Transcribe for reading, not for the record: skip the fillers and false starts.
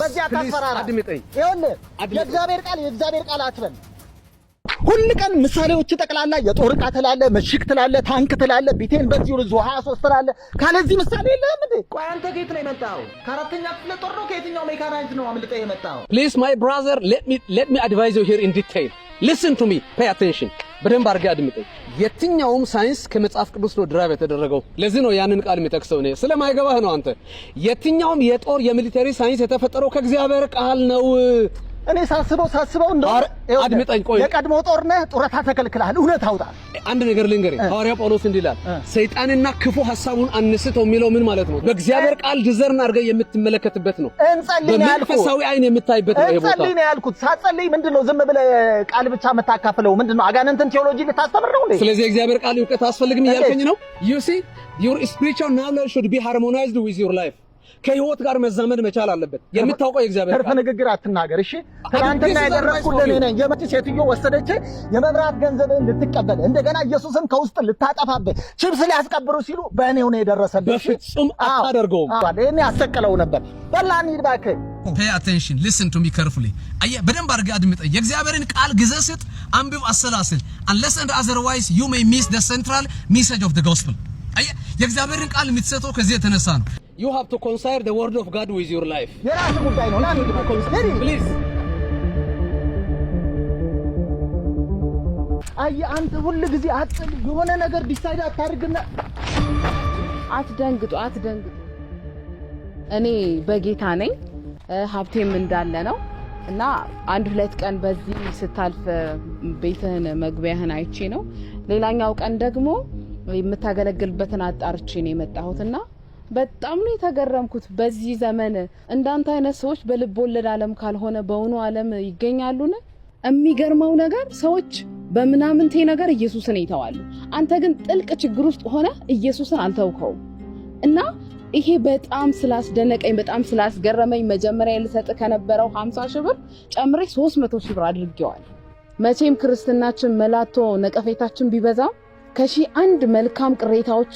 በዚያ ታፈራራ ይኸውልህ የእግዚአብሔር ቃል አትበል። ሁሉ ቀን ምሳሌዎች ጠቅላላ የጦር ዕቃ ትላለህ፣ መሽክ ትላለህ፣ ታንክ ትላለህ፣ ቢቴን በዚህ ሩዝ 23 ትላለህ። ካለዚህ ምሳሌ የለህም እንዴ? ቆይ አንተ ከየት ነው የመጣኸው? ከአራተኛ ክፍለ ጦር ነው? ከየትኛው ሜካናይዝድ ነው አምልጠህ የመጣኸው? Please my brother, let me advise you here in detail. Listen to me, pay attention. በደንብ አድርገህ አድምጠኝ። የትኛውም ሳይንስ ከመጽሐፍ ቅዱስ ነው ድራይቭ የተደረገው። ለዚህ ነው ያንን ቃል የሚጠቅሰው ነው። ስለማይገባህ ነው አንተ። የትኛውም የጦር የሚሊተሪ ሳይንስ የተፈጠረው ከእግዚአብሔር ቃል ነው። እኔ ሳስበው እንደው አድምጠኝ። ቆይ የቀድሞ ጦር ነህ፣ ጡረታ ተከልክለሃል። እውነት አውጣ። አንድ ነገር ልንገርህ። ሐዋርያው ጳውሎስ እንዲህ ይላል፣ ሰይጣንና ክፉ ሐሳቡን አንስተው የሚለው ምን ማለት ነው? በእግዚአብሔር ቃል ዲዘርን አድርገህ የምትመለከትበት ነው። እንጸልይ ነው ያልኩት። በመንፈሳዊ አይን የምታይበት ነው። ይሄ ቦታ እንጸልይ ነው ያልኩት። ሳትጸልይ ምንድነው ዝም ብለህ ቃል ብቻ የምታካፍለው? ምንድነው አጋንንትን ቴዎሎጂ ልታስተምር ነው እንዴ? ስለዚህ የእግዚአብሔር ቃል እውቀት አስፈልግም እያልከኝ ነው? You see, your spiritual knowledge should be harmonized with your life. ከህይወት ጋር መዛመድ መቻል አለበት። የምታውቀው የእግዚአብሔር ቃል ንግግር አትናገር። እሺ ትናንትና ያደረኩልህ እኔ ነኝ። የመጣች ሴትዮ ወሰደች የመብራት ገንዘብን ልትቀበል እንደገና ኢየሱስን ከውስጥ ልታጠፋብህ ቺፕስ ሊያስቀብሩ ሲሉ በእኔው ነው የደረሰብህ። በፍጹም አታደርገውም። እኔ አሰቀለው ነበር። በላን ሂድ እባክህ። Pay attention, listen to me carefully. አየህ በደንብ አድርገህ አድምጠኝ። የእግዚአብሔርን ቃል ግዘህ ስጥ፣ አንብብ፣ አሰላስል። Unless and otherwise you may miss the central message of the gospel. አየህ የእግዚአብሔርን ቃል የምትሰጠው ከዚህ የተነሳ ነው። You have to consider the word of God with your life. የራስ ጉዳይ ነው። ና please. አየህ አንተ ሁሉ ጊዜ አጥል የሆነ ነገር ዲሳይድ አታርግና አትደንግጡ። እኔ በጌታ ነኝ፣ ሀብቴም እንዳለ ነው እና አንድ ሁለት ቀን በዚህ ስታልፍ ቤትህን መግቢያህን አይቼ ነው። ሌላኛው ቀን ደግሞ የምታገለግልበትን አጣርቼ ነው የመጣሁትና በጣም ነው የተገረምኩት። በዚህ ዘመን እንዳንተ አይነት ሰዎች በልብ ወለድ ዓለም ካልሆነ በእውኑ ዓለም ይገኛሉን? የሚገርመው ነገር ሰዎች በምናምንቴ ነገር ኢየሱስን ይተዋሉ። አንተ ግን ጥልቅ ችግር ውስጥ ሆነ ኢየሱስን አልተውከው እና ይሄ በጣም ስላስደነቀኝ በጣም ስላስገረመኝ መጀመሪያ ልሰጥ ከነበረው 50 ሺህ ብር ጨምሬ 300 ሺህ ብር አድርጌዋለሁ። መቼም ክርስትናችን መላቶ ነቀፌታችን ቢበዛም ከሺህ አንድ መልካም ቅሬታዎች